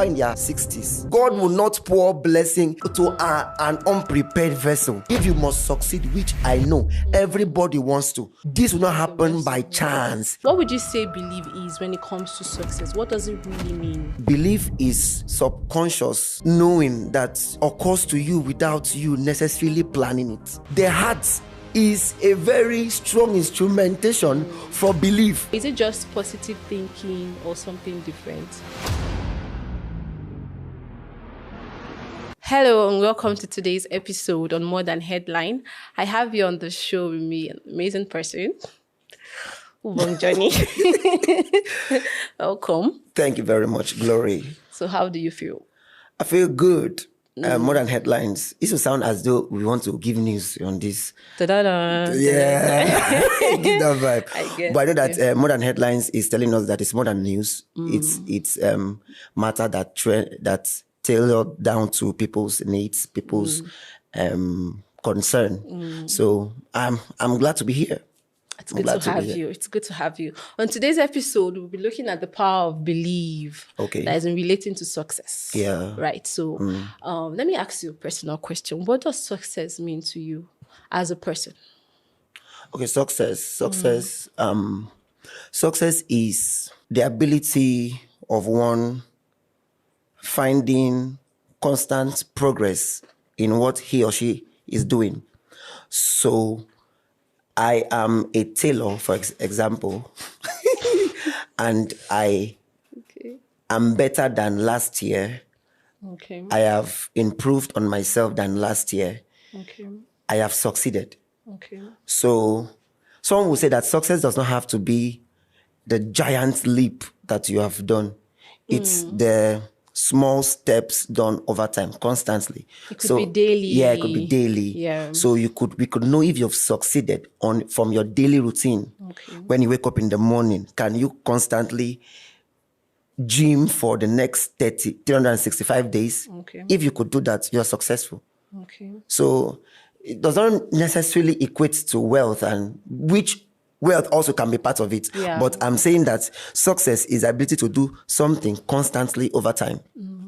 in their 60s. God will not pour blessing to an unprepared vessel. If you must succeed, which I know everybody wants to, this will not happen by chance. What would you say belief is when it comes to success? What does it really mean? Belief is subconscious knowing that occurs to you without you necessarily planning it. The heart is a very strong instrumentation for belief. Is it just positive thinking or something different? Hello and welcome to today's episode on More Than Headline. I have you on the show with me, an amazing person, Ubong Johnny. Welcome. Thank you very much, Glory. So how do you feel? I feel good. More Than Headlines. It will sound as though we want to give news on this. Ta-da-da. Yeah, give that vibe. I guess, but I know that More Than Headlines is telling us that it's more than news. It's matter that tailored down to people's needs, people's concern. So I'm glad to be here. It's good to have you. It's good to have you. On today's episode, we'll be looking at the power of belief. Okay. That is in relating to success. Yeah. Right. So let me ask you a personal question. What does success mean to you as a person? Okay, success. Success is the ability of one finding constant progress in what he or she is doing. So I am a tailor, for example, and I am better than last year. Okay. I have improved on myself than last year. Okay. I have succeeded. Okay. So someone will say that success does not have to be the giant leap that you have done. It's the small steps done over time, constantly. It could be daily. Yeah, it could be daily. Yeah. So we could know if you've succeeded from your daily routine. Okay. When you wake up in the morning, can you constantly gym for the next 365 days? Okay. If you could do that, you're successful. Okay. So it doesn't necessarily equate to wealth, and which wealth also can be part of it. Yeah. But I'm saying that success is the ability to do something constantly over time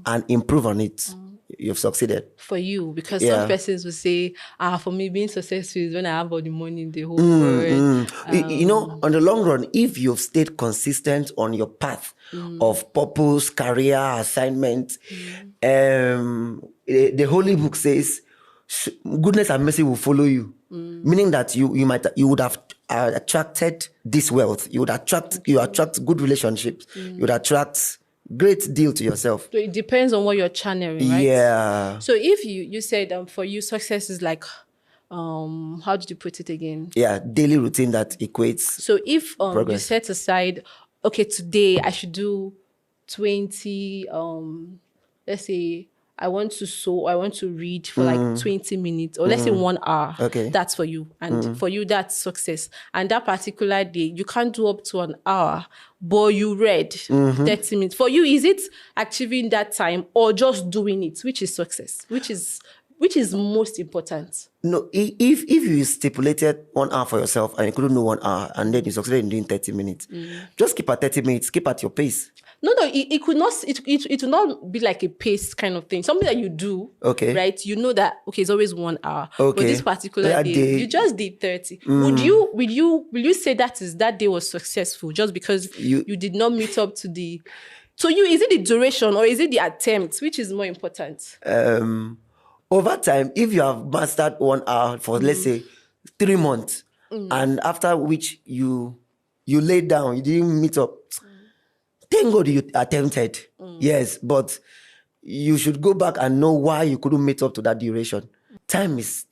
and improve on it. You've succeeded. For you, because some persons will say, for me, being successful is when I have all the money in the whole world. You know, on the long run, if you've stayed consistent on your path of purpose, career, assignment, the Holy Book says, goodness and mercy will follow you. Meaning that you would have attracted this wealth. You attract good relationships. You would attract great deal to yourself. So it depends on what you're channeling, right? Yeah. So if you said for you success is like how did you put it again? Yeah, daily routine that equates. So if you progress. set aside, okay, today I should do 20 let's say I want to read for like 20 minutes or let's say 1 hour. Okay. That's for you. And for you, that's success. And that particular day, you can't do up to an hour, but you read 30 minutes. For you, is it achieving that time or just doing it, which is success? Which is most important? No, if you stipulated 1 hour for yourself and you couldn't do 1 hour and then you succeeded in doing 30 minutes, just keep at 30 minutes, keep at your pace. No, it could not. It will not be like a pace kind of thing. Something that you do, Okay. right? You know that it's always 1 hour. Okay. But this particular That day, day. you just did 30. Will you say that day was successful just because you did not meet up to the? So is it the duration or is it the attempt? Which is more important? Over time, if you have mastered 1 hour for let's say 3 months, and after which you laid down, you didn't meet up. Thank God you attempted. Yes, but you should go back and know why you couldn't meet up to that duration. Time is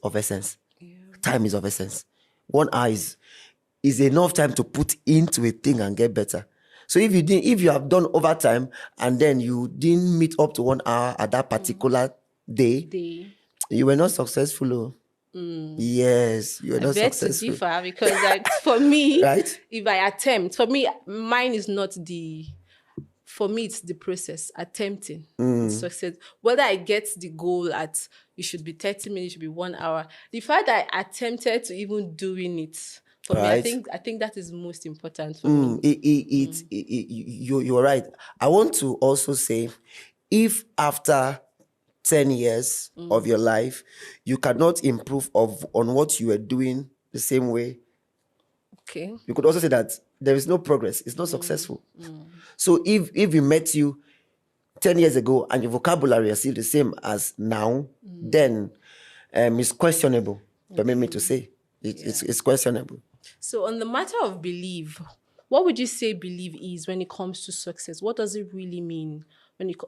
of essence. Yeah. Time is of essence. 1 hour is enough time to put into a thing and get better. So if you have done overtime and then you didn't meet up to 1 hour at that particular day, you were not successful. Oh. Yes, you are not successful. To differ because for me, right? If I attempt, for me, mine is not for me, it's the process, attempting success. Whether I get the goal it should be 30 minutes, it should be 1 hour. The fact that I attempted to even doing it For me, I Right. think that is most important for me. You're right. I want to also say, if after 10 years of your life, you cannot improve on what you were doing the same way, Okay. you could also say that there is no progress. It's not successful. So if we met you 10 years ago and your vocabulary is still the same as now, then it's questionable. Permit me to say. It's questionable. So on the matter of belief, what would you say belief is when it comes to success? What does it really mean?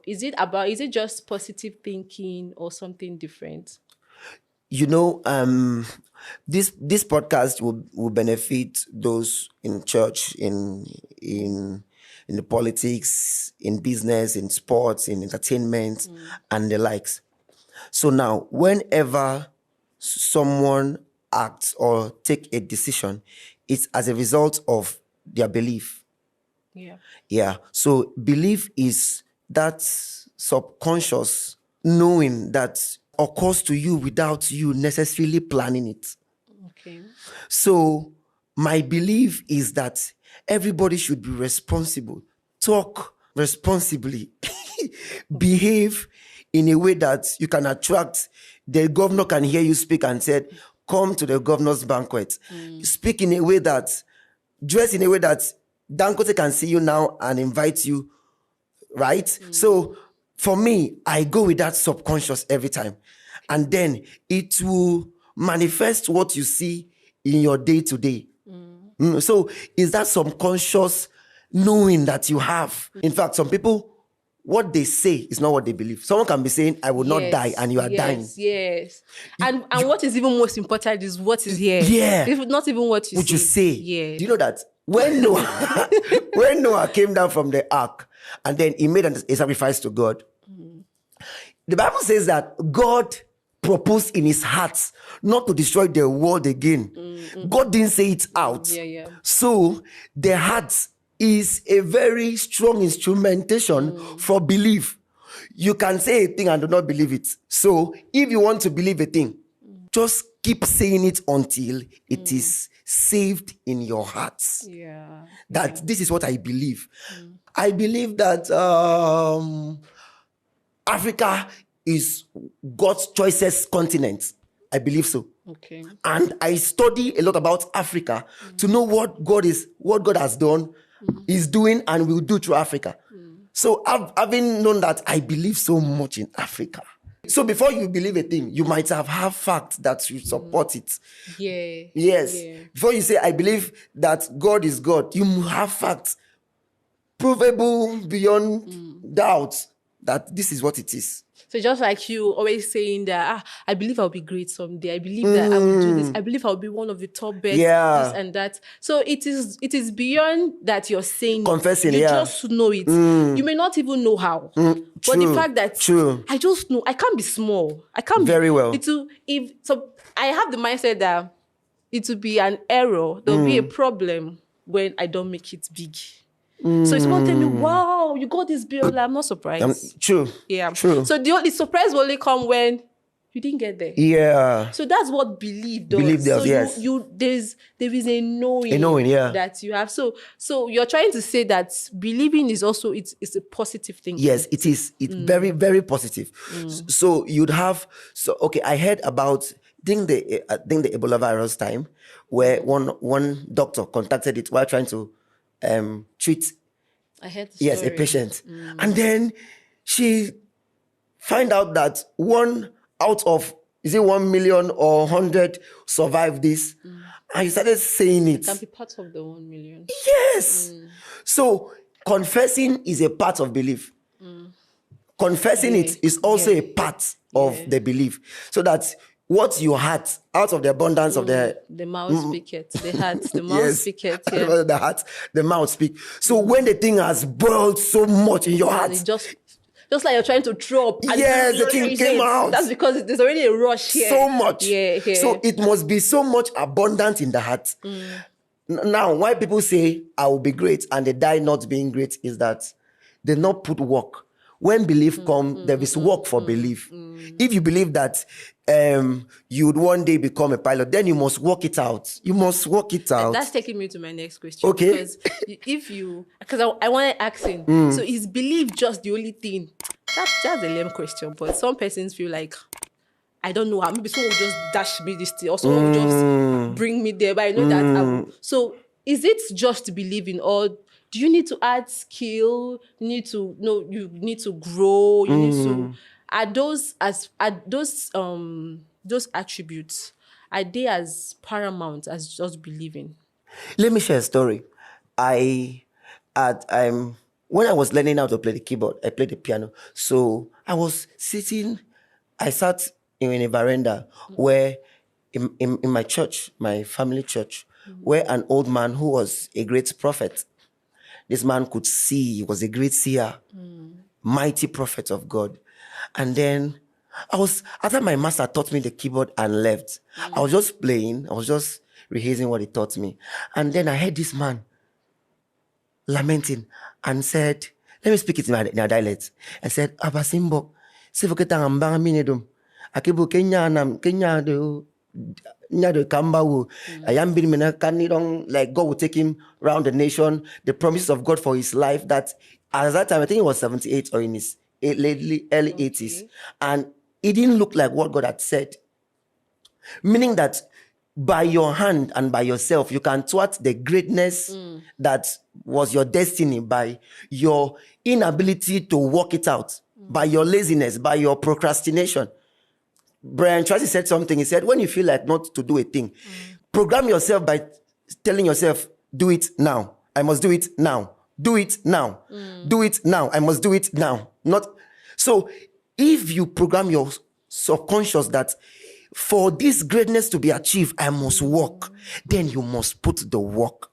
Is it just positive thinking or something different? You know, this podcast will benefit those in church, in the politics, in business, in sports, in entertainment, and the likes. So now, whenever someone acts or take a decision, it's as a result of their belief. Yeah. Yeah. So belief is that subconscious knowing that occurs to you without you necessarily planning it. Okay. So my belief is that everybody should be responsible, talk responsibly, behave in a way that you can attract. The governor can hear you speak and said, come to the governor's banquet. Speak in a way that, dress in a way that Dangote can see you now and invite you, right? So for me, I go with that subconscious every time. And then it will manifest what you see in your day-to-day. So is that subconscious knowing that you have? In fact, some people, what they say is not what they believe. Someone can be saying, I will not die, and you are dying. Yes. And what is even most important is what is here. Yeah. If not even what you Would say. you say? Yeah. Do you know that when Noah came down from the ark and then he made a sacrifice to God, the Bible says that God proposed in his heart not to destroy the world again. God didn't say it out. Yeah. So the heart is a very strong instrumentation for belief. You can say a thing and do not believe it. So if you want to believe a thing, just keep saying it until it is saved in your heart. Yeah. That this is what I believe. I believe that Africa is God's choicest continent. I believe so. Okay. And I study a lot about Africa to know what God has done, is doing, and will do through Africa. So having known that, I believe so much in Africa. So before you believe a thing, you might have facts that you support it. Yeah. Yes. Yeah. Before you say, I believe that God is God, you have facts provable beyond doubt that this is what it is. So just like you always saying that, I believe I'll be great someday. I believe that I will do this. I believe I'll be one of the top best, this and that. So it is beyond that you're saying. Confessing, you yeah. just know it. You may not even know how. But the fact that I just know I can't be small. I can't very well. I have the mindset that it will be an error. There'll be a problem when I don't make it big. So if someone tell me, wow, you got this bill, I'm not surprised. True. Yeah. True. So the surprise will only come when you didn't get there. Yeah. So that's what belief does. Belief does, so yes. there is a knowing. A knowing, yeah. That you have. So you're trying to say that believing is also it's a positive thing. Yes, it is. It's very, very positive. So you'd have I heard about I think the Ebola virus time where one doctor contacted it while trying to treat I heard the story. a patient. And then she find out that 1 out of 1 million or 100 survived this. And he started saying it. Can be part of the 1 million. Yes. So confessing is a part of belief. Confessing it is also a part of the belief. So that what you had out of the abundance of the mouth speaketh, the heart, the mouth speaketh. Yeah. The heart, the mouth speak. So when the thing has boiled so much in your heart, it just like you're trying to throw up. Yes, the thing came out. That's because there's already a rush here. So much. Yeah. So it must be so much abundant in the heart. Now, why people say I will be great and they die not being great is that they not put work. when belief comes, there is work for belief. If you believe that you would one day become a pilot, then you must work it out. You must work it out. That's taking me to my next question. Okay. Because I want to ask him, so is belief just the only thing? That's just a lame question, but some persons feel like, I don't know, maybe someone will just dash me this thing, or someone will just bring me there, but I know that I will. So is it just believing, or do you need to add skill? You need to grow, you need to those attributes, are they as paramount as just believing? Let me share a story. When I was learning how to play the keyboard, I played the piano. So I sat in a veranda where in my church, my family church, where an old man who was a great prophet, this man could see, he was a great seer, mighty prophet of God. And then after my master taught me the keyboard and left, I was just playing, I was just rehearsing what he taught me. And then I heard this man lamenting and said, let me speak it in my dialect. I said, Abasimbo, sivoketa ngambanga minedum. Akibu Kenya do Kambawu. I am being like God will take him around the nation. The promises of God for his life, that at that time, I think he was 78 or in his early 80s. And it didn't look like what God had said. Meaning that by your hand and by yourself, you can thwart the greatness that was your destiny by your inability to work it out, by your laziness, by your procrastination. Brian Tracy said something. He said, when you feel like not to do a thing, program yourself by telling yourself, do it now. I must do it now. Do it now. Do it now. I must do it now. So if you program your subconscious that for this greatness to be achieved, I must work, then you must put the work.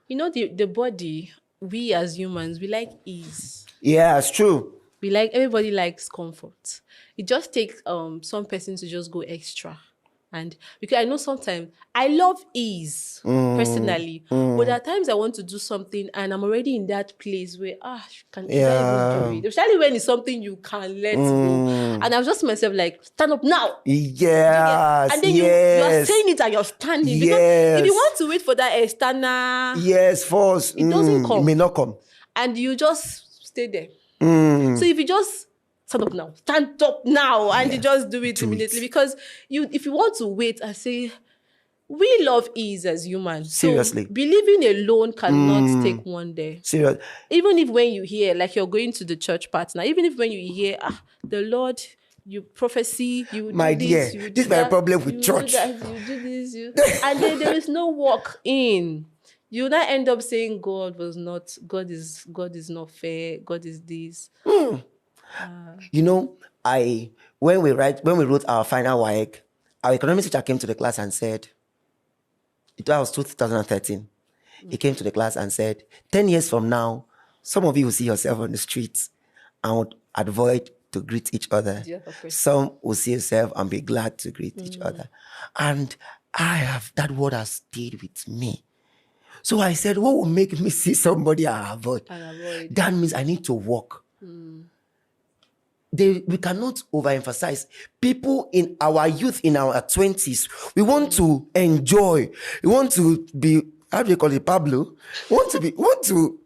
You know, the body, we as humans, we like ease. Yeah, it's true. Everybody likes comfort. It just takes some persons to just go extra. And because I know sometimes I love ease personally, but there are times I want to do something and I'm already in that place where can even do it. Especially when it's something you can let go. And I was just myself like, stand up now. Yes. And then you are saying it and you're standing. Yes. Because if you want to wait for that external force, it doesn't come. It may not come. And you just stay there. So if you just stand up now, and you just do it immediately. Because if you want to wait, I say, we love ease as humans. Seriously. So believing alone cannot take one day. Seriously. Even if when you hear, like you're going to the church partner, even if when you hear, the Lord, you prophecy, you my do dear, this is my problem with church. You do this, and then there is no walk in. You now end up saying God is not fair, God is this. You know, when we wrote our final WAEC, our economics teacher came to the class and said, it was 2013. He came to the class and said, 10 years from now, some of you will see yourself on the streets and would avoid to greet each other. Some will see yourself and be glad to greet each other. And that word has stayed with me. So I said, what will make me see somebody I avoid? That means I need to walk. We cannot overemphasize. People in our youth, in our 20s, we want to enjoy. We want to be, how do you call it, Pablo? We want to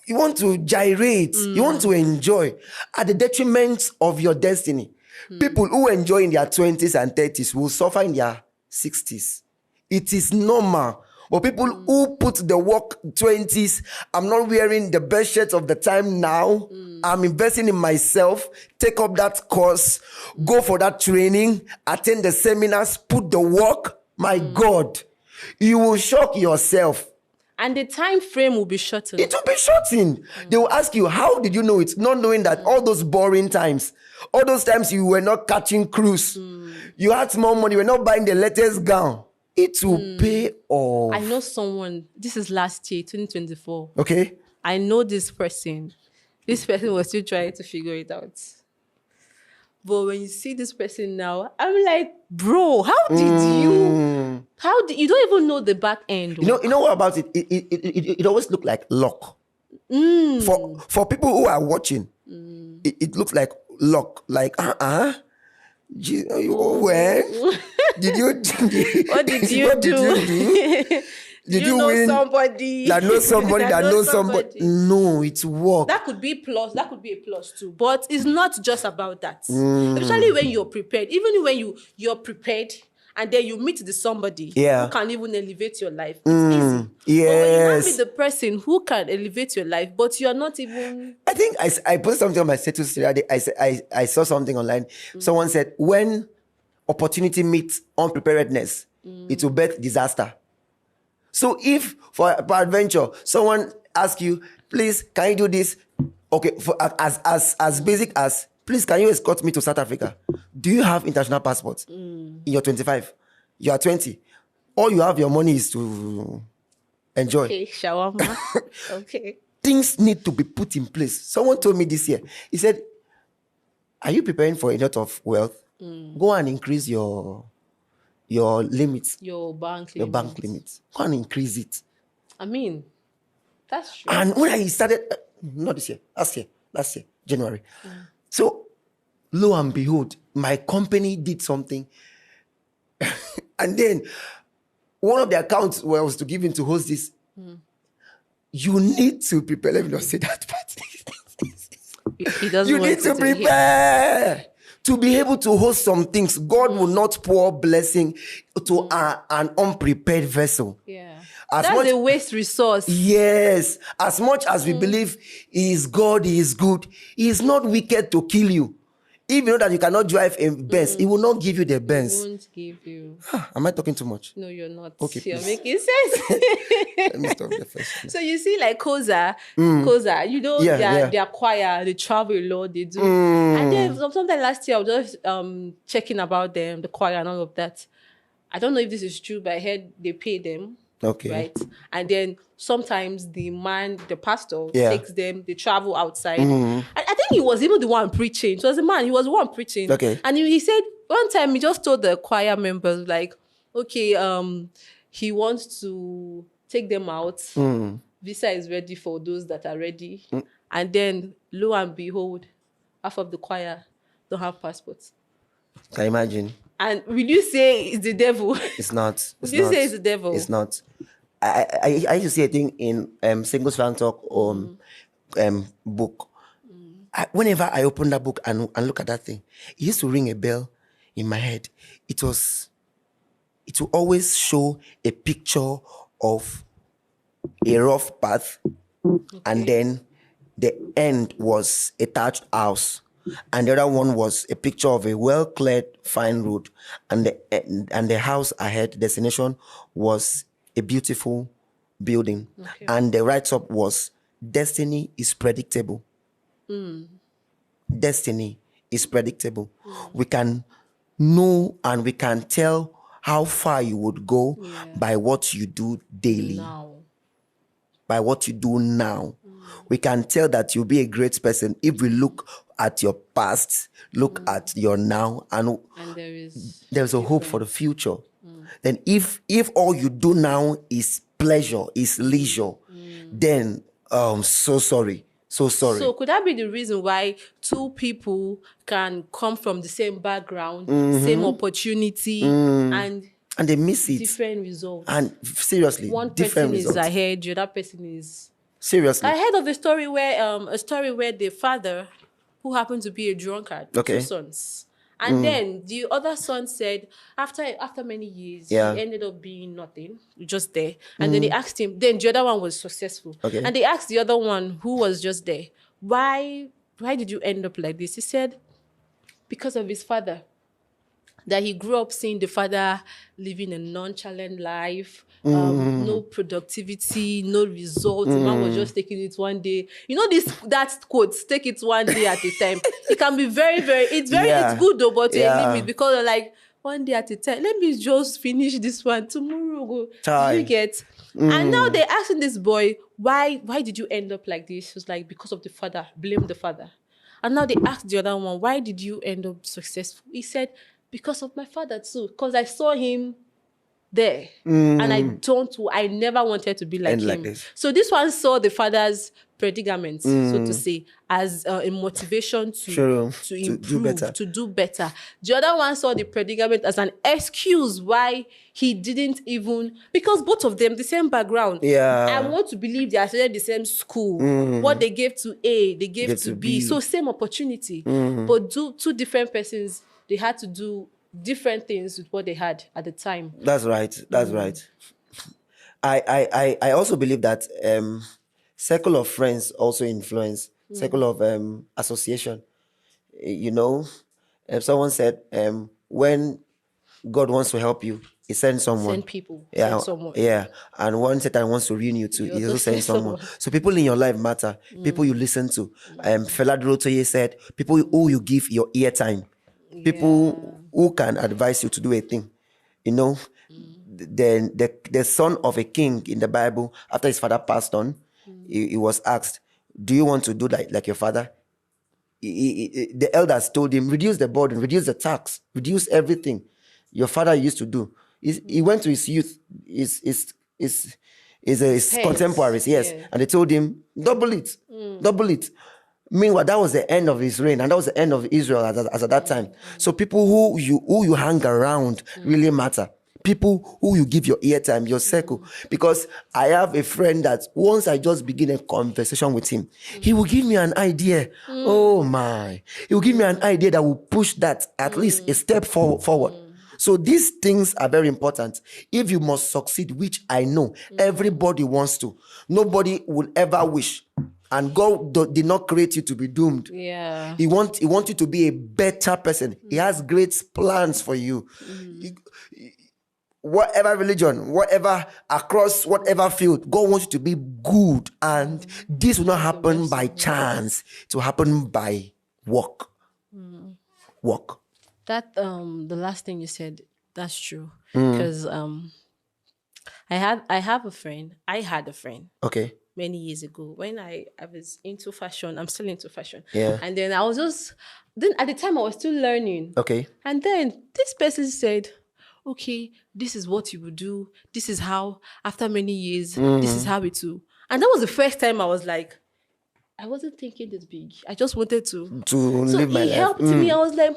you want to gyrate. You want to enjoy at the detriment of your destiny. People who enjoy in their 20s and 30s will suffer in their 60s. It is normal. But people who put the work 20s, I'm not wearing the best shirt of the time now. I'm investing in myself, take up that course, go for that training, attend the seminars, put the work. My God, you will shock yourself. And the time frame will be shortened. It will be shortened. They will ask you, how did you know it? Not knowing that all those boring times, all those times you were not catching cruise, you had small money, you were not buying the latest gown. It will pay off. I know someone, this is last year, 2024. Okay. I know this person. This person was still trying to figure it out. But when you see this person now, I'm like, bro, how did you don't even know the back end? You know what about it? It always looked like luck. For people who are watching, it looks like luck. Like when did you? What did you what do? did you do? Did you know win? somebody That knows somebody. that that knows somebody. No, it's work. That could be plus. That could be a plus too. But it's not just about that. Mm. Especially when you're prepared. Even when you're prepared and then you meet the somebody Yeah. who can even elevate your life. It's easy. But when you Yes. meet the person who can elevate your life, but you're not even. I think I put something on my status today. I saw something online. Someone said, when opportunity meets unpreparedness, it will birth disaster. So if for adventure, someone asks you, please, can you do this? Okay, for as basic as, please, can you escort me to South Africa? Do you have international passport? You're 25. You are 20. All you have your money is to enjoy. Okay, shawarma. Okay. Things need to be put in place. Someone told me this year. He said, are you preparing for a lot of wealth? Go and increase your limits. Your bank Your limit. bank limits. Go and increase it. I mean, that's true. And when I started, not this year, last year, January. So, lo and behold, my company did something. And then one of the accounts where I was to give him to host this, you need to prepare. Let me not say that part. He doesn't You want need to hear. prepare to be able to host some things. God will not pour blessing to an unprepared vessel. Yeah. As That's much- a waste resource. Yes, as much as we believe He is God, He is good, He is not wicked to kill you. If you know that you cannot drive a Benz, He will not give you the Benz. Won't give you. Am I talking too much? No, you're not. Okay, You're please. making sense. Let me stop the first. So you see, like Koza, you know, Yeah. their choir, they travel a lot, they do. And then sometime last year, I was just checking about them, the choir and all of that. I don't know if this is true, but I heard they pay them. Okay. Right. And then sometimes the pastor Yeah. takes them, they travel outside. I think he was even the one preaching. So as a man, he was the one preaching. Okay. And he said one time he just told the choir members, like, okay, he wants to take them out. Visa is ready for those that are ready. And then lo and behold, half of the choir don't have passports. Can you imagine? And will you say it's the devil? It's not. It's You not. say it's the devil. It's not. I used to see a thing in Singles Fan Talk book. Whenever I open that book and look at that thing, it used to ring a bell in my head. It will always show a picture of a rough path, and then the end was a thatched house, and the other one was a picture of a well-cleared fine road, and the house ahead, destination, was a beautiful building. Okay. And the write-up was, destiny is predictable. Destiny is predictable. We can know and we can tell how far you would go by what you do daily. Now. By what you do now. We can tell that you'll be a great person if we look at your past, look at your now, and there's a hope for the future. Then if all you do now is pleasure, is leisure, then so sorry. So could that be the reason why two people can come from the same background, same opportunity, and they miss it? different results? And seriously, One different person is results. ahead, the other person is. Seriously. I heard of a story where the father, who happened to be a drunkard, Okay. 2 sons. And then the other son said, after many years, Yeah. he ended up being nothing, just there. And then they asked him, then the other one was successful. Okay. And they asked the other one who was just there, why did you end up like this? He said, because of his father. That he grew up seeing the father living a nonchalant life, no productivity, no results. The man was just taking it one day. You know that quote, take it one day at a time. It can be very, very, it's good though, but to a limit, because they're like, one day at a time, let me just finish this one. Tomorrow go. Time. You get? And now they're asking this boy, why did you end up like this? He was like, because of the father. Blame the father. And now they asked the other one, why did you end up successful? He said, because of my father too. Because I saw him there. And I never wanted to be like And him. like this. So this one saw the father's predicament, so to say, as a motivation True. to To do improve, better. to do better. The other one saw the predicament as an excuse why he didn't even, because both of them, the same background. Yeah. I want to believe they attended the same school. What they gave to A, they gave to B. So same opportunity. But two different persons, they had to do different things with what they had at the time. That's right. That's right. I also believe that circle of friends also influence, circle of association. You know, someone said when God wants to help you, he sends someone. Send people. Yeah, Send someone. yeah. And when Satan wants to ruin you too, he also sends someone. So people in your life matter. People you listen to. Fela Durotoye said, people who you give your ear time. People who can advise you to do a thing. You know, then the son of a king in the Bible, after his father passed on, he was asked, do you want to do like your father? The elders told him, reduce the burden, reduce the tax, reduce everything your father used to do. He went to his youth, his contemporaries, yes, and they told him, double it, double it. Meanwhile, that was the end of his reign, and that was the end of Israel as at that time. So people who you hang around really matter. People who you give your eartime, your circle. Because I have a friend that once I just begin a conversation with him, he will give me an idea. Oh my. He will give me an idea that will push that at least a step forward. So these things are very important. If you must succeed, which I know everybody wants to, nobody will ever wish. And God did not create you to be doomed. Yeah. He wants you to be a better person. He has great plans for you. Whatever religion, whatever, across whatever field, God wants you to be good. And this will not happen by chance. It will happen by work. Work. That the last thing you said, that's true. Because I had a friend. Okay. Many years ago when I was into fashion. I'm still into fashion. Yeah. And then at the time I was still learning. Okay. And then this person said, okay, this is what you would do. This is how, after many years, this is how it will. And that was the first time I was like, I wasn't thinking this big. I just wanted to live my life. It helped me. I was like,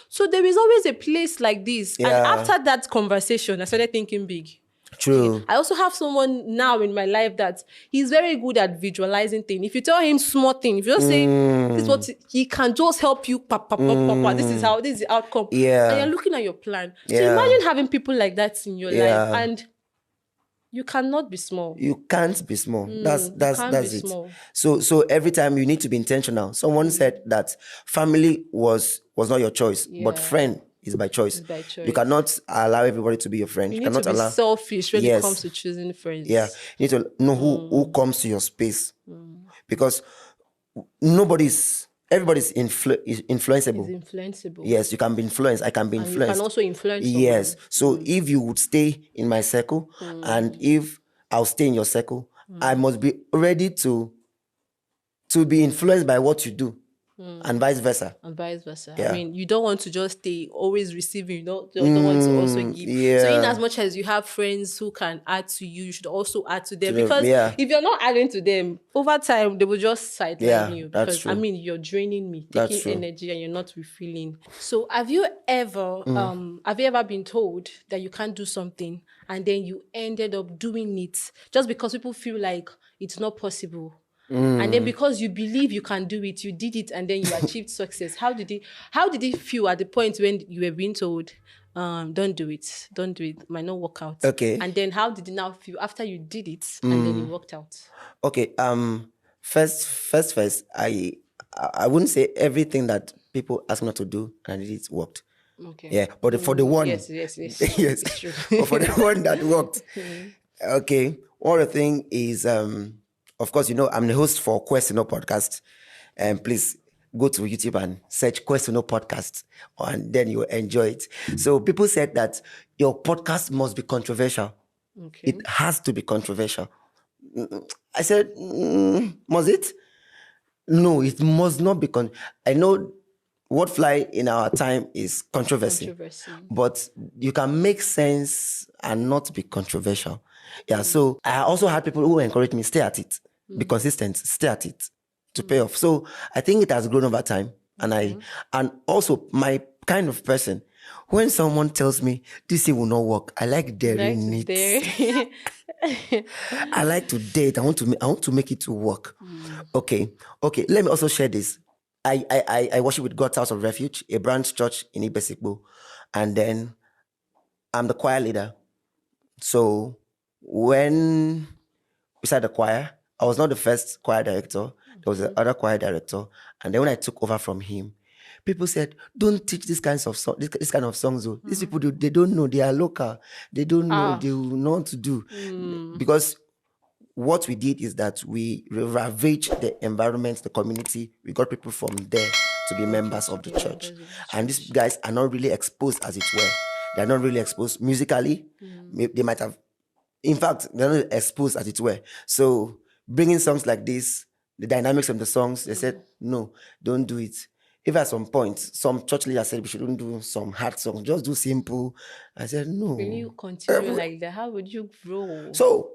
So there is always a place like this. Yeah. And after that conversation, I started thinking big. True. I also have someone now in my life that he's very good at visualizing things. If you tell him small things, if you just say, this is what he can just help you, this is the outcome. Yeah. And you're looking at your plan. So Yeah. imagine having people like that in your Yeah. life, and you cannot be small. You can't be small. That's it. Small. So every time you need to be intentional. Someone said that family was not your choice, but friend is by choice. By choice. You cannot allow everybody to be your friend. You need cannot to be allow selfish when Yes. it comes to choosing friends. Yeah. You need to know who comes to your space. Because everybody's influenceable. It's influenceable. Yes, you can be influenced. I can be And you influenced. can also influence someone. Yes. So if you would stay in my circle and if I'll stay in your circle, I must be ready to be influenced by what you do and vice versa. And vice versa. Yeah. I mean, you don't want to just stay always receiving, you don't want to also give. yeah. So in as much as you have friends who can add to you, you should also add to them. To them, Because yeah. if you're not adding to them, over time, they will just sideline Yeah, you. that's Because, true. I mean, you're draining me, That's taking true. energy, and you're not refilling. So have you ever been told that you can't do something and then you ended up doing it just because people feel like it's not possible? And then because you believe you can do it, you did it, and then you achieved success. How did it feel at the point when you were being told, don't do it, might not work out? Okay. And then how did it now feel after you did it and then it worked out? Okay. First, I wouldn't say everything that people ask me not to do and I did it worked. Okay. Yeah, but for the one, Yes. yes, It's true. but for the one that worked, okay. One of the thing is, of course, I'm the host for Quest to Know podcast, and please go to YouTube and search Quest to Know podcast, and then you'll enjoy it. So people said that your podcast must be controversial. Okay. It has to be controversial. I said, must it? No, it must not be. I know What fly in our time is controversy. Controversy. But you can make sense and not be controversial. Yeah. So I also had people who encouraged me, stay at it, be consistent, stay at it to pay off. So I think it has grown over time. And also my kind of person, when someone tells me this thing will not work, I like daring it. I like to date. I want to make it to work. Okay. Let me also share this. I worship with God's House of Refuge, a branch church in Ibesikbo, and then I'm the choir leader. So when we started the choir, I was not the first choir director. There was the other choir director, and then when I took over from him, people said, "Don't teach these kinds of this kind of songs. Oh. These people they don't know. They are local. They don't know. They will know what to do because." What we did is that we ravaged the environment, the community. We got people from there to be members of the church. And these guys are not really exposed, as it were. They're not really exposed musically. They might have, in fact, they're not exposed, as it were. So bringing songs like this, the dynamics of the songs, they said, no, don't do it. If at some point, some church leader said we shouldn't do some hard songs, just do simple. I said, no. When you continue like that, how would you grow? So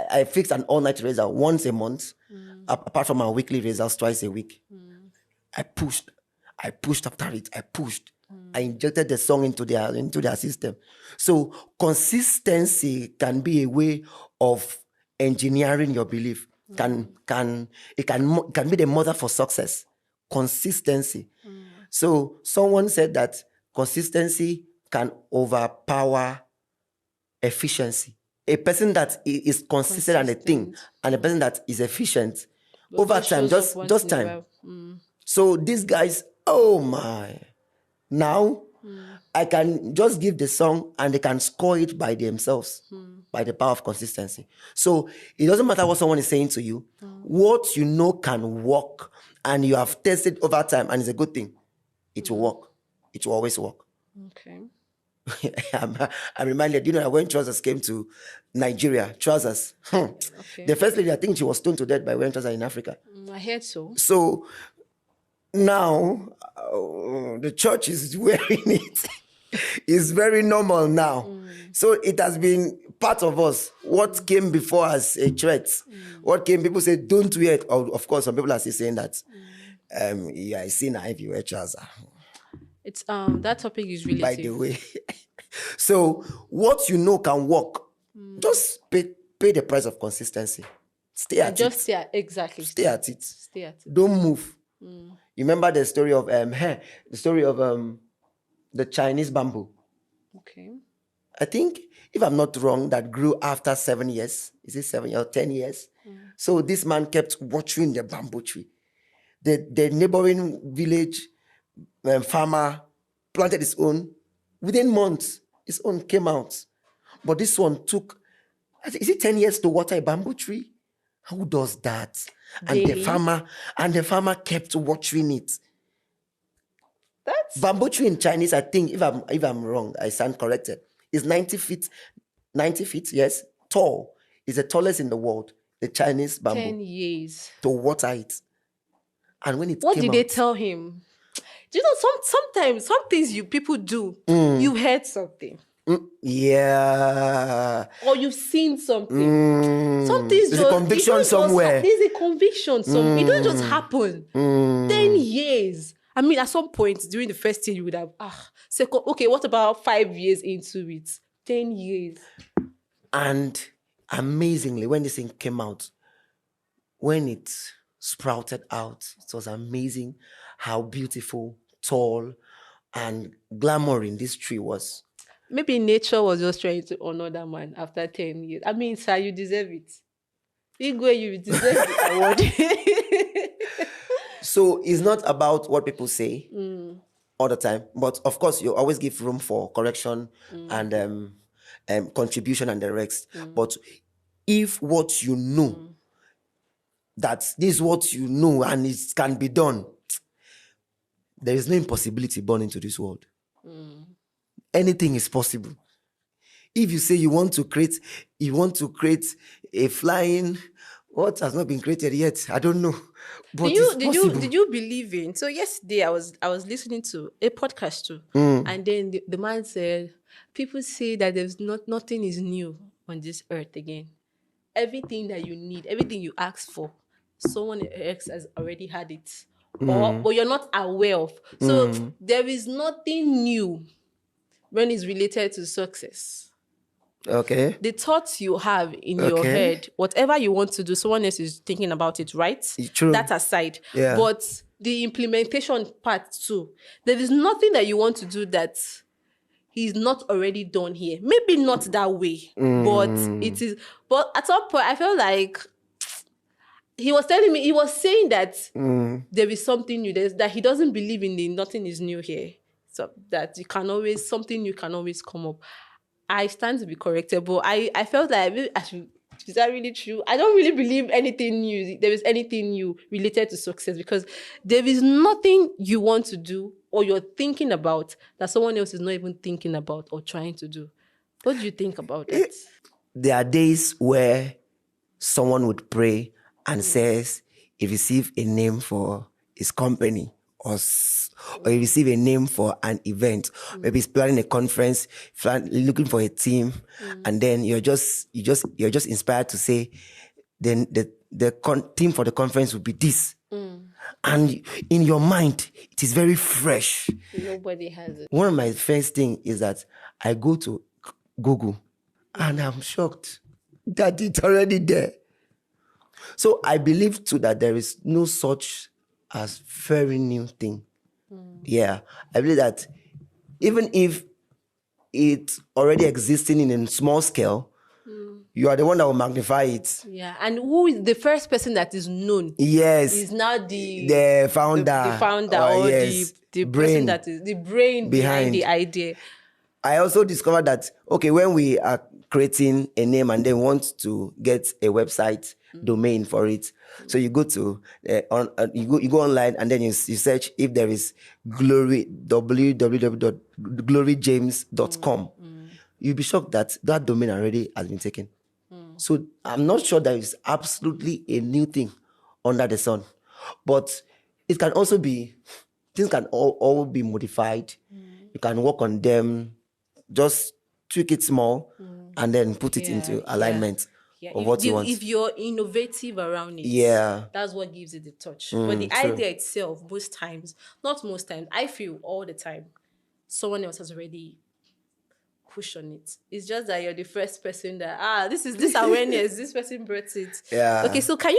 I fixed an all-night rehearsal once a month, apart from our weekly rehearsals twice a week. I pushed after it. I injected the song into their system. So consistency can be a way of engineering your belief. It can be the mother for success. Consistency. So someone said that consistency can overpower efficiency. A person that is consistent and a thing, and a person that is efficient, but over time, just time. So these guys, oh my. Now, I can just give the song and they can score it by themselves, by the power of consistency. So it doesn't matter what someone is saying to you. What you know can work and you have tested over time and it's a good thing. It will work. It will always work. Okay. I'm reminded, when Trousers came to Nigeria, Trousers, okay. The first lady, I think she was stoned to death by wearing trousers in Africa. I heard so. So now the church is wearing it. It's very normal now. So it has been part of us. What came before us a threat. What came, people say, don't wear it. Of course, some people are still saying that. Yeah, I see now if you wear trousers. It's that topic is relative. By the way. So what you know can work. Just pay the price of consistency. Stay at it. Stay at it. Stay at it. Don't move. You remember the story of the Chinese bamboo. Okay. I think, if I'm not wrong, that grew after 7 years. Is it 7 or 10 years? So this man kept watering the bamboo tree. The neighboring village farmer planted his own. Within months, his own came out. But this one took, is it 10 years to water a bamboo tree? Who does that? Daily? And the farmer kept watering it. That's bamboo tree in Chinese, I think, if I'm wrong, I stand corrected, is 90 feet, yes, tall. It's the tallest in the world, the Chinese bamboo. 10 years. To water it. And when it What came did out, they tell him? Do you know, sometimes some things people do, you heard something. Yeah. Or you've seen something. Some things there's a conviction somewhere. There's a conviction somewhere. It doesn't just happen. 10 years. I mean, at some point during the first thing, you would have, okay, what about 5 years into it? 10 years. And amazingly, when this thing came out, when it sprouted out, it was amazing how beautiful, tall, and glamoring this tree was. Maybe nature was just trying to honor that man after 10 years. I mean, sir, you deserve it. Igwe, you deserve the award. So it's not about what people say all the time, but of course you always give room for correction and contribution and the rest. But if what you know, that this is what you know and it can be done, there is no impossibility born into this world. Anything is possible. If you say you want to create a flying What has not been created yet? I don't know. But Did you it's did you possible. did you believe in? So yesterday I was listening to a podcast too, and then the man said, people say that there's nothing is new on this earth again. Everything that you need, everything you ask for, someone else has already had it, or but you're not aware of. So there is nothing new when it's related to success. Okay. The thoughts you have in your Okay. head, whatever you want to do, someone else is thinking about it, right? True. That aside. Yeah. But the implementation part too, there is nothing that you want to do that he's not already done here. Maybe not that way, but it is. But at some point, I felt like he was saying that there is something new, that he doesn't believe in the nothing is new here. So that something new can always come up. I stand to be corrected, but I felt like maybe is that really true? I don't really believe anything new. There is anything new related to success, because there is nothing you want to do or you're thinking about that someone else is not even thinking about or trying to do. What do you think about that? There are days where someone would pray and says he receive a name for his company, or he receive a name for an event. Maybe he's planning a conference, looking for a team, and then you're just inspired to say, then the theme for the conference would be this. And in your mind, it is very fresh. Nobody has it. One of my first thing is that I go to Google and I'm shocked that it's already there. So I believe too that there is no such as very new thing. Yeah, I believe that even if it's already existing in a small scale, you are the one that will magnify it. Yeah, and who is the first person that is known? Yes, Is now the founder, the founder, or yes, the brain person that is the brain behind the idea. I also discovered that, okay, when we are creating a name and then want to get a website domain for it, so you go to you go online and then you search if there is glory, www.gloryjames.com. You'll be shocked that domain already has been taken. So I'm not sure there is absolutely a new thing under the sun, but it can also be, things can all be modified. You can work on them, just tweak it small, and then put it into alignment of what you want. If you're innovative around it, that's what gives it the touch. But the idea itself, not most times, I feel all the time, someone else has already push on it. It's just that you're the first person that this awareness, this person brought it. Yeah. Okay, so can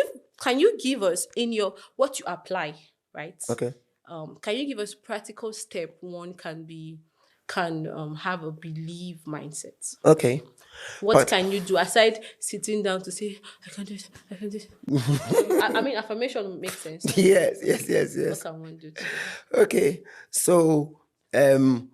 you give us in your what you apply, right? Okay. Can you give us practical step one can have a belief mindset? Okay. What can you do aside sitting down to say, I can do it, I can do it? I mean, affirmation makes sense. Yes. What can one do? Okay. So the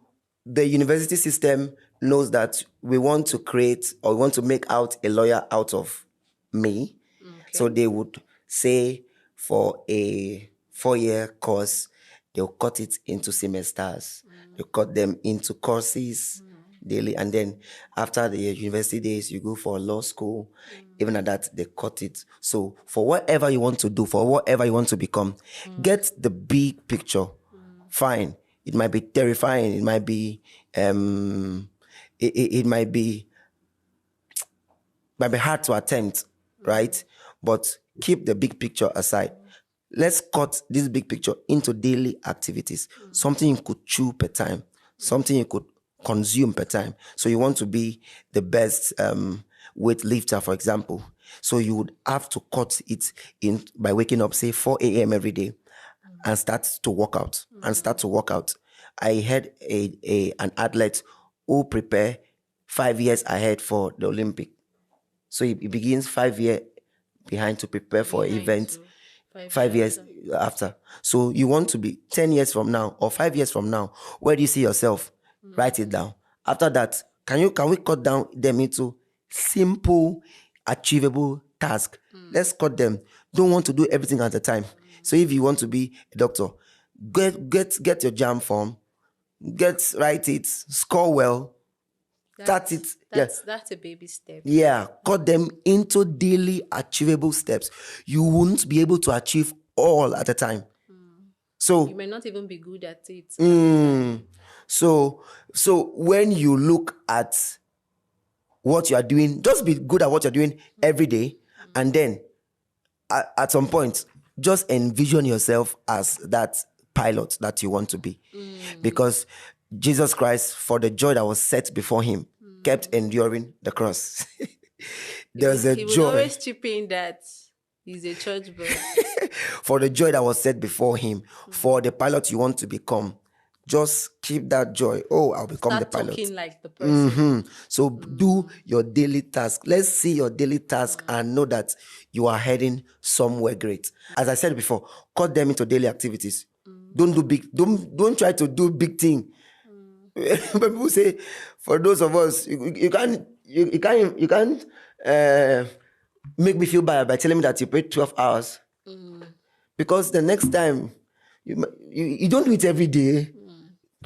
university system knows that we want to create or we want to make out a lawyer out of me. Okay. So they would say for a 4-year course, they'll cut it into semesters. They'll cut them into courses daily. And then after the university days, you go for law school. Even at that, they cut it. So for whatever you want to do, for whatever you want to become, get the big picture. Fine. It might be terrifying. It might be it might be hard to attempt, right? But keep the big picture aside. Let's cut this big picture into daily activities. Something you could chew per time. Something you could consume per time. So you want to be the best weightlifter, for example. So you would have to cut it in by waking up, say 4 a.m. every day and start to work out. I heard an athlete who prepare 5 years ahead for the Olympic. So he begins 5 years behind to prepare for an event 5 years after. So you want to be 10 years from now or 5 years from now, where do you see yourself? Write it down. After that, can we cut down them into simple, achievable tasks? Let's cut them. Don't want to do everything at a time. So if you want to be a doctor, get your JAM form, write it, score well, Start it. Yeah. That's a baby step. Yeah, cut them into daily achievable steps. You won't be able to achieve all at a time. So You may not even be good at it. so when you look at what you are doing, just be good at what you're doing every day, and then at some point, just envision yourself as that pilot that you want to be, because Jesus Christ, for the joy that was set before him, kept enduring the cross. There's a He would joy. always chip in that he's a church boy. For the joy that was set before him, for the pilot you want to become, just keep that joy. Oh, I'll become Start the pilot. talking like the person. So do your daily task. Let's see your daily task and know that you are heading somewhere great. As I said before, cut them into daily activities. Don't do big. Don't try to do big thing. People say, for those of us, you can't make me feel bad by telling me that you prayed 12 hours, because the next time you don't do it every day.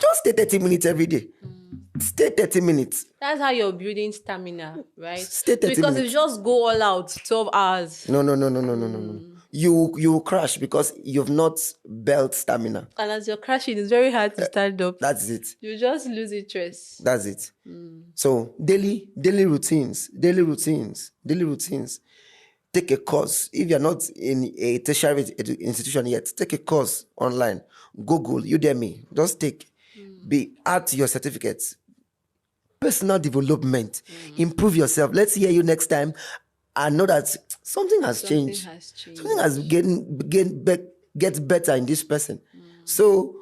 Just stay 30 minutes every day. Stay 30 minutes. That's how you're building stamina, right? Stay 30 because minutes. if you just go all out 12 hours, No. You will crash because you've not built stamina. and as you're crashing, it's very hard to stand up. That's it. You just lose interest. That's it. So daily routines. Take a course. If you're not in a tertiary institution yet, take a course online. Google, Udemy. Just take. Add to your certificates. Personal development. Improve yourself. Let's hear you next time and know that something has changed. Something has get better in this person. So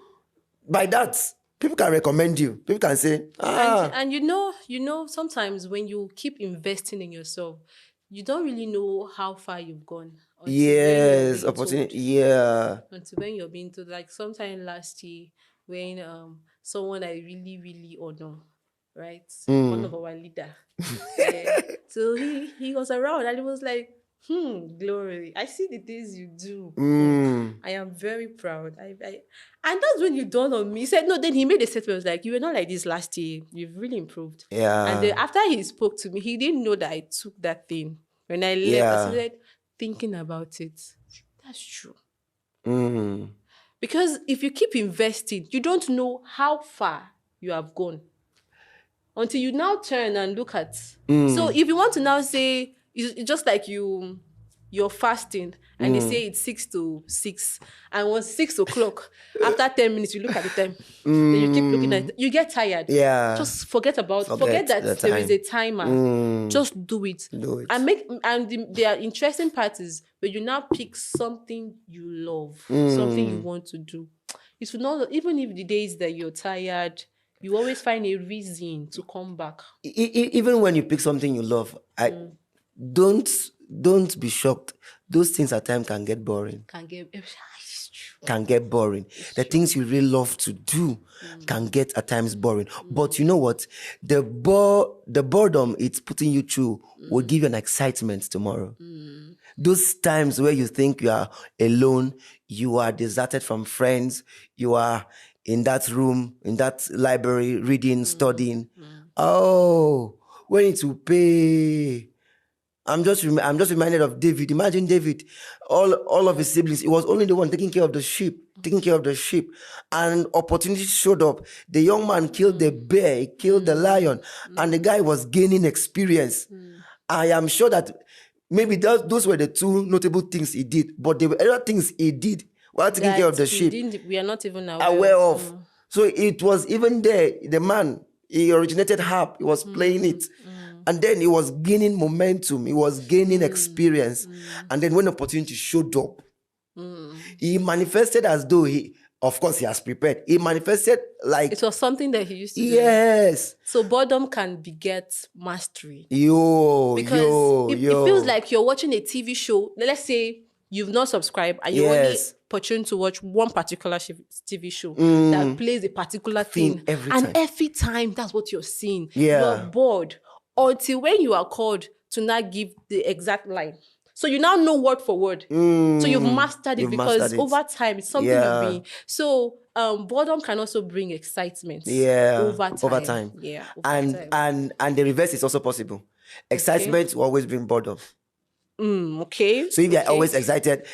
by that, people can recommend you. People can say, And you know, sometimes when you keep investing in yourself, you don't really know how far you've gone. until when you're yes, being opportunity. told. Yeah. Until when you're being told, like sometime last year, when someone I really, really honor, right? One of our leader. So he was around and he was like, Glory, I see the things you do. I am very proud. I and that's when you dawned on me. He said, no, then he made a statement. He was like, you were not like this last year. You've really improved. Yeah. And then after he spoke to me, he didn't know that I took that thing. When I left, Yeah. I started thinking about it. That's true. Mm. Because if you keep investing, you don't know how far you have gone until you now turn and look at. So if you want to now say, it's just like you're fasting and they say it's 6 to 6, and once 6 o'clock, after 10 minutes, you look at the time. Then you keep looking at it. You get tired. Yeah. Just forget that the there is time. a timer. Just do it. Do it. And the interesting part is when you now pick something you love, something you want to do. It will not, even if the days that you're tired, you always find a reason to come back. Even when you pick something you love, don't be shocked. Those things at times can get boring. It's true. Can get boring. The things you really love to do can get at times boring. But you know what? The boredom it's putting you through will give you an excitement tomorrow. Those times where you think you are alone, you are deserted from friends, you are in that room, in that library, reading, studying. Oh, when it will pay. I'm just reminded of David. Imagine David, all of his siblings. He was only the one taking care of the sheep, and opportunity showed up. The young man killed the bear, he killed the lion, and the guy was gaining experience. I am sure that maybe those were the two notable things he did, but there were other things he did while taking care of the sheep. We are not even Aware of. So it was even there. The man, he originated harp. He was playing it. And then he was gaining momentum. He was gaining experience. And then when opportunity showed up, he manifested as though of course, he has prepared. He manifested like... It was something that he used to do. Yes. So boredom can beget mastery. Because it feels like you're watching a TV show. Let's say you've not subscribed and you're only opportunity to watch one particular TV show that plays a particular thing. Every time, that's what you're seeing. Yeah. You're bored until when you are called to not give the exact line. So you now know word for word. So you've mastered it You've because mastered it. over time it's something Yeah. you've been. So boredom can also bring excitement. Yeah, Over time. Yeah. Over time. And the reverse is also possible. Excitement will always bring boredom. Okay. So if you're always excited,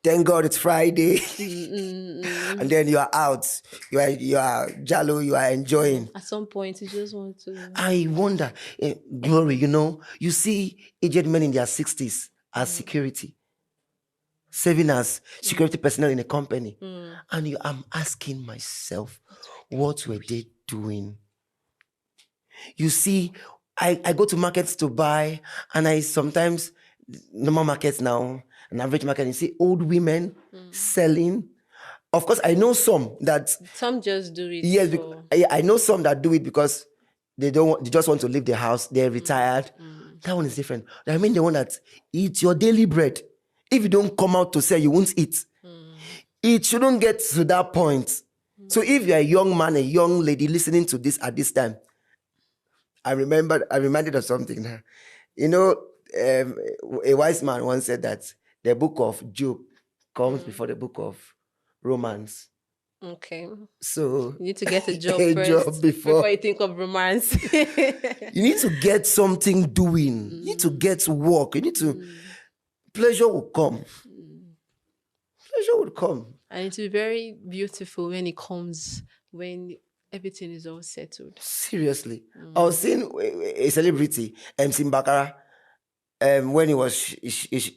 thank God it's Friday, and then you are out, you are jalo, you are enjoying. At some point, you just want to. I wonder, Glory, you see aged men in their 60s as security, serving as security personnel in a company, and I'm asking myself, what were they doing? You see, I go to markets to buy, and I sometimes, normal markets now, an average market, you see old women selling. Of course, I know some that... Some just do it. Yes, I know some that do it because they just want to leave the house, they're retired. That one is different. I mean the one that eats your daily bread. If you don't come out to sell, you won't eat. It shouldn't get to that point. So if you're a young man, a young lady listening to this at this time, I reminded of something. A wise man once said that the book of Job comes before the book of Romans. Okay. So you need to get a job a first job before you think of romance. You need to get something doing. You need to get work. You need to... Pleasure will come. Pleasure will come. And it's very beautiful when it comes, when everything is all settled. Seriously. I was seeing a celebrity, MC Mbakara, when he was, he's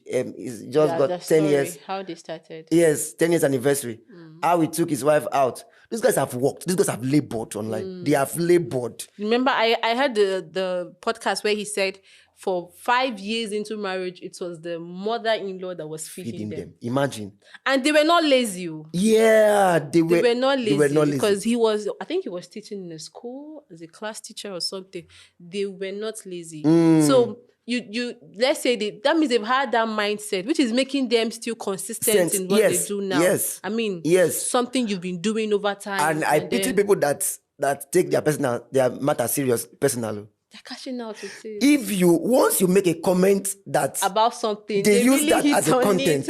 just got 10 years. How they started. Yes, 10 years anniversary. How he took his wife out. These guys have worked. These guys have labored online. They have labored. Remember, I heard the podcast where he said for 5 years into marriage, it was the mother-in-law that was feeding them. Imagine. And they were not lazy. Yeah, they were not lazy. They were not lazy. Because I think he was teaching in a school as a class teacher or something. They were not lazy. So you let's say that means they've had that mindset, which is making them still consistent in what they do now. Yes. I mean, something you've been doing over time. And I pity people that take their matter serious personally. They're cashing out with it. If once you make a comment that about something, they use really that as a content.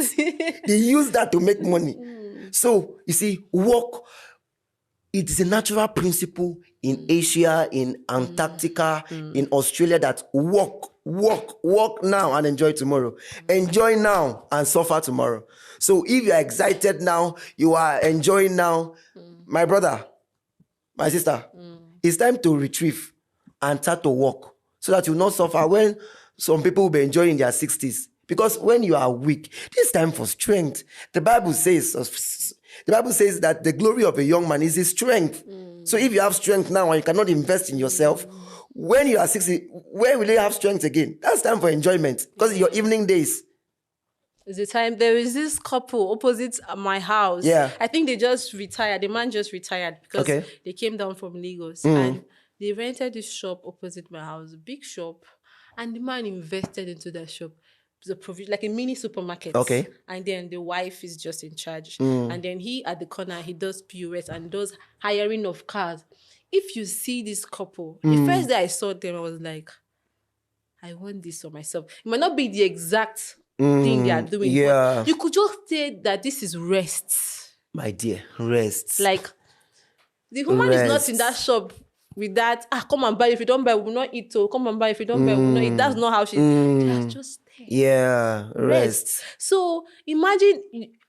They use that to make money. So you see, work, it is a natural principle in Asia, in Antarctica, in Australia, that work now and enjoy tomorrow. Enjoy now and suffer tomorrow. So if you are excited now, you are enjoying now, my brother, my sister, it's time to retrieve and start to work so that you will not suffer when some people will be enjoying their 60s. Because when you are weak, this time for strength. The Bible says that the glory of a young man is his strength. So if you have strength now and you cannot invest in yourself, when you are 60, where will you have strength again? That's time for enjoyment because it's your evening days. It's the time. There is this couple opposite my house. Yeah. I think they just retired. The man just retired because they came down from Lagos and they rented this shop opposite my house, big shop, and the man invested into that shop. Like a mini supermarket. Okay. And then the wife is just in charge. And then he at the corner, he does POS and does hiring of cars. If you see this couple, the first day I saw them, I was like, I want this for myself. It might not be the exact thing they are doing. Yeah. But you could just say that this is rest. My dear, rest. Like, the woman is not in that shop with that, come and buy. If you don't buy, we will not eat. Come and buy. If you don't buy, we will not eat. That's not how she... They are just there. Yeah, rest. So imagine,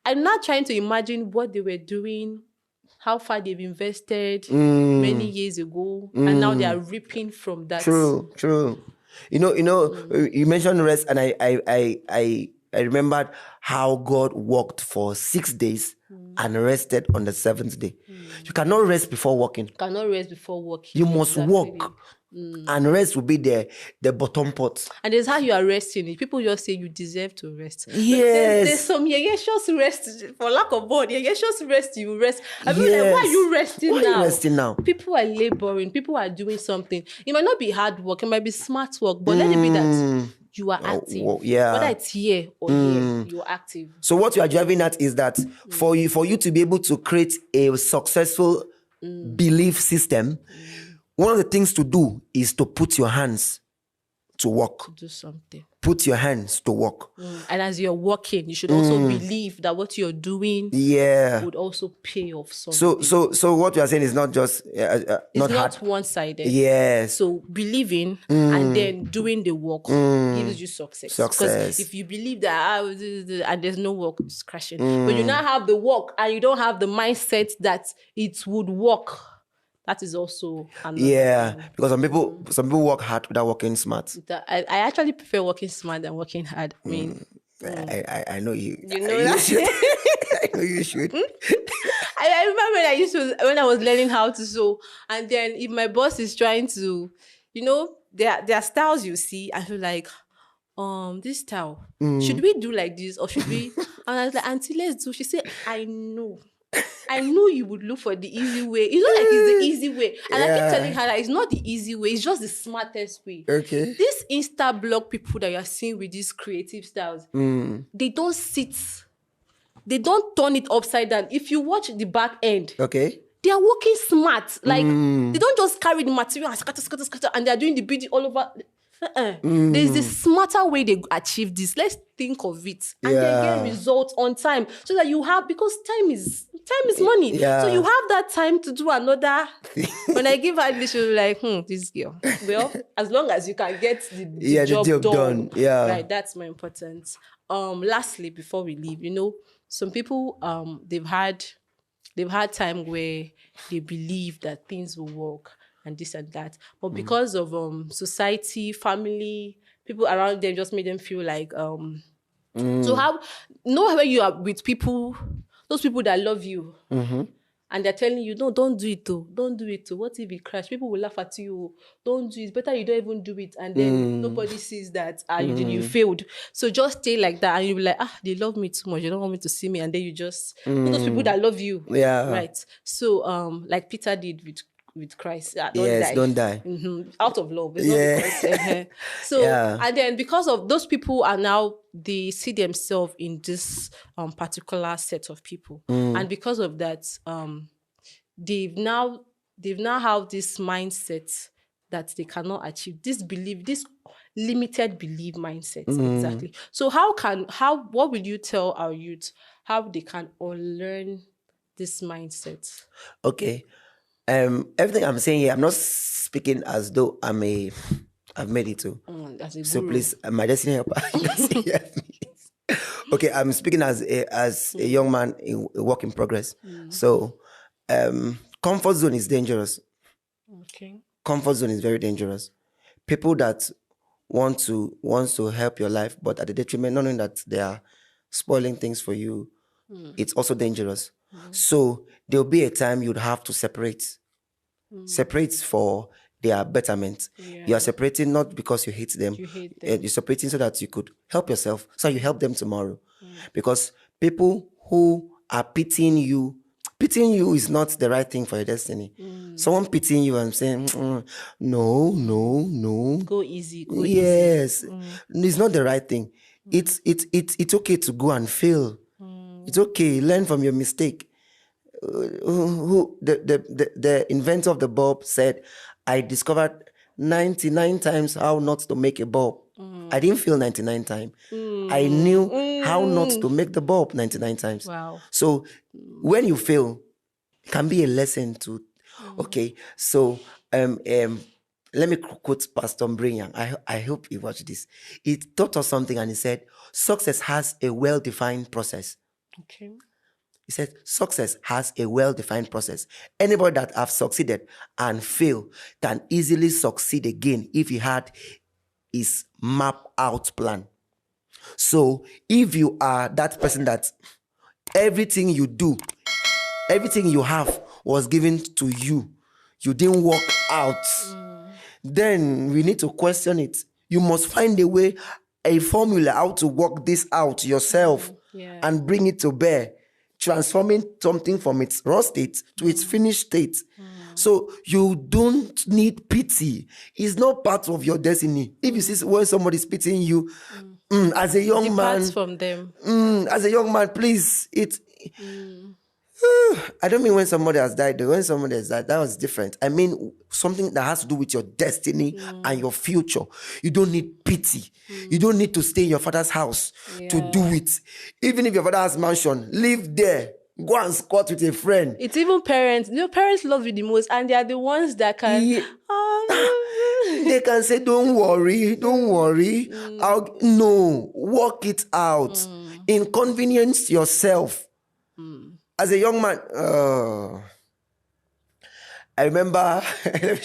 I'm not trying to imagine what they were doing, how far they've invested many years ago, and now they are reaping from that. True. You mentioned rest, and I remembered how God worked for 6 days and rested on the 7th day. You cannot rest before working. You must work. And rest will be the bottom pot. And there's how you are resting. People just say you deserve to rest. Yes. There's some just rest, for lack of word. Just rest, you rest. I mean, like, why are you resting now? Why are you resting now? People are laboring. People are doing something. It might not be hard work. It might be smart work. But let it be that you are active. Whether it's here or here, you're active. So what you are driving at is that for you to be able to create a successful belief system, one of the things to do is to put your hands to work. Do something. Put your hands to work. And as you're working, you should also believe that what you're doing Yeah. would also pay off something. So what you are saying is not just It's not not hard. one-sided. Yes. So believing and then doing the work gives you success. Success. Because if you believe that and there's no work, it's crashing. But you now have the work and you don't have the mindset that it would work. That is also another Yeah, thing. because some people work hard without working smart. I actually prefer working smart than working hard. I mean, I know you. you know that. Should. I know you should. I remember when I was learning how to sew, and then if my boss is trying to, there are styles you see, I feel like, this style, should we do like this or should we? And I was like, Auntie, let's do. She said, I know you would look for the easy way. It's not like it's the easy way. And I keep telling her that it's not the easy way, it's just the smartest way. Okay. These Insta blog people that you're seeing with these creative styles, they don't sit, they don't turn it upside down. If you watch the back end, Okay. they are working smart. Like, they don't just carry the material and scatter, and they're doing the beauty all over. There's this smarter way they achieve this. Let's think of it. And they get results on time. So that you have, because time is money. Yeah. So you have that time to do another. When I give her this, she'll be like, this girl. Well, as long as you can get the job done. Yeah. Right, that's more important. Lastly, before we leave, some people they've had time where they believe that things will work and this and that, but because of society, family, people around them just made them feel like so when you are with people, those people that love you, and they're telling you, no, don't do it though, don't do it though. What if it crash? People will laugh at you. Don't do it. It's better you don't even do it, and then nobody sees that you failed. So just stay like that, and you'll be like, they love me too much. They don't want me to see me, and then you just those people that love you, right? So like Peter did with Christ, don't die. Out of love. It's not because, so and then because of those people are now, they see themselves in this particular set of people, and because of that, they've now have this mindset that they cannot achieve, this limited belief mindset. Exactly. So what would you tell our youth how they can unlearn this mindset? Okay. Everything I'm saying here, I'm not speaking as though I've made it too. So please, my destiny helper. Okay, I'm speaking as a young man in a work in progress. So, comfort zone is dangerous. Okay. Comfort zone is very dangerous. People that want to help your life, but at the detriment, not knowing that they are spoiling things for you, it's also dangerous. So there'll be a time you'd have to separate. Separate for their betterment. You are separating not because you hate them. You're separating so that you could help yourself, so you help them tomorrow. Because people who are pitying you is not the right thing for your destiny. Someone pitying you and saying, no. Go easy. Yes. It's not the right thing. It's okay to go and fail. It's okay. Learn from your mistake. The inventor of the bulb said, I discovered 99 times how not to make a bulb. I didn't fail 99 times. I knew how not to make the bulb 99 times. Wow. So when you fail, it can be a lesson to, okay. So let me quote Pastor Mbreyan. I hope you watch this. He taught us something and he said, success has a well-defined process. Okay. He said, success has a well-defined process. Anybody that have succeeded and failed can easily succeed again if he had his map out plan. So if you are that person that everything you do, everything you have was given to you, you didn't work out, then we need to question it. You must find a way, a formula how to work this out yourself and bring it to bear, transforming something from its raw state to its finished state. So you don't need pity. It's not part of your destiny. If you see when somebody's pitying you, as a young man, from them. As a young man, please, I don't mean when somebody has died. Though. When somebody has died, that was different. I mean something that has to do with your destiny and your future. You don't need pity. You don't need to stay in your father's house to do it. Even if your father has mansion, live there. Go and squat with a friend. It's even parents. Parents love you the most, and they are the ones that can. Yeah. They can say, don't worry. No, work it out. Inconvenience yourself. As a young man, I remember I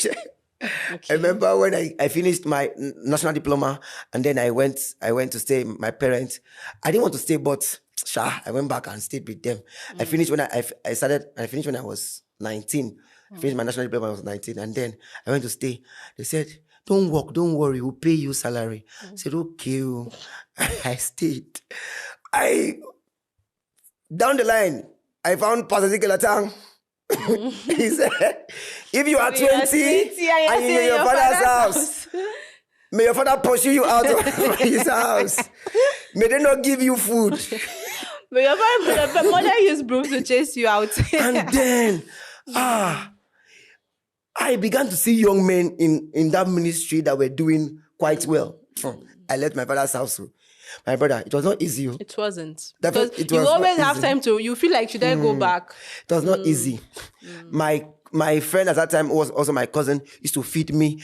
remember when I finished my national diploma, and then I went to stay with my parents. I didn't want to stay, but I went back and stayed with them. I finished when I finished when I was 19. I finished my national diploma when I was 19, and then I went to stay. They said, don't work, don't worry, we'll pay you salary. I said, okay. I stayed. Down the line, I found Pastor Zikelatang. He said, if you are 20 and you're in your father's house, may your father pursue you out of his house. May they not give you food. May your mother use brooms to chase you out. And then, I began to see young men in that ministry that were doing quite well. I left my father's house. My brother, it was not easy. It wasn't. Because you always have time to, you feel like, should I go back? It was not easy. My friend at that time, who was also my cousin, used to feed me.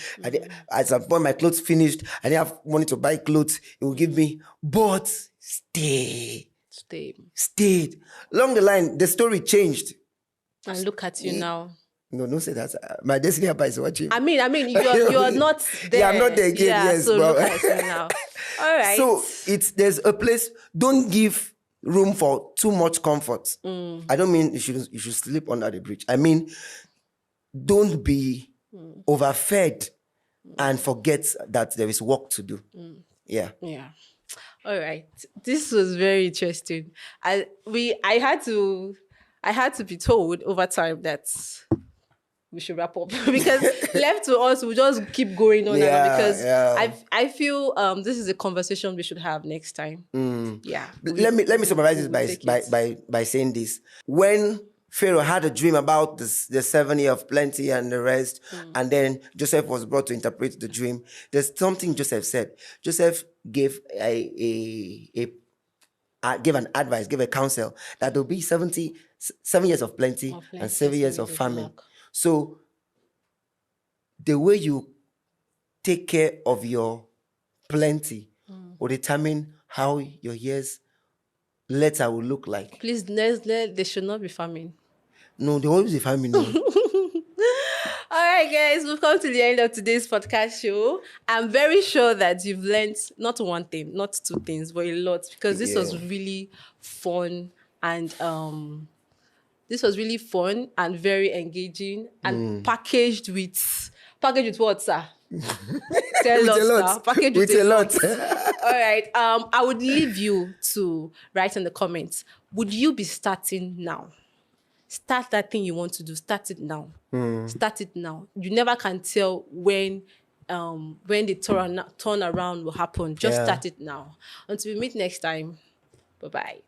At some point, my clothes finished. I didn't have money to buy clothes. He would give me. But stayed. Along the line, the story changed. And look at you now. No, don't say that. My destiny helper is watching. I mean, you're not there. Yeah, I'm not there again. Yeah, yes, so but look at you now. All right. So there's a place. Don't give room for too much comfort. I don't mean you should sleep under the bridge. I mean, don't be overfed and forget that there is work to do. Yeah. All right. This was very interesting. I had to be told over time that we should wrap up because left to us, we'll just keep going on because I feel this is a conversation we should have next time. Yeah. Let me summarize this by saying this. When Pharaoh had a dream about the 7 years of plenty and the rest, and then Joseph was brought to interpret the dream, there's something Joseph said. Joseph gave gave an advice, gave a counsel that there'll be 7 years of plenty and 7 years of famine. So the way you take care of your plenty will determine how your years later will look like. Please, there should not be famine. No, there will always be famine. All right, guys, we've come to the end of today's podcast show. I'm very sure that you've learned not one thing, not two things, but a lot, because this was really fun and very engaging and packaged with what, sir? Tell us now. Packaged with a lot. All right. I would leave you to write in the comments. Would you be starting now? Start that thing you want to do. Start it now. Start it now. You never can tell when the turn around will happen. Just start it now. Until we meet next time. Bye-bye.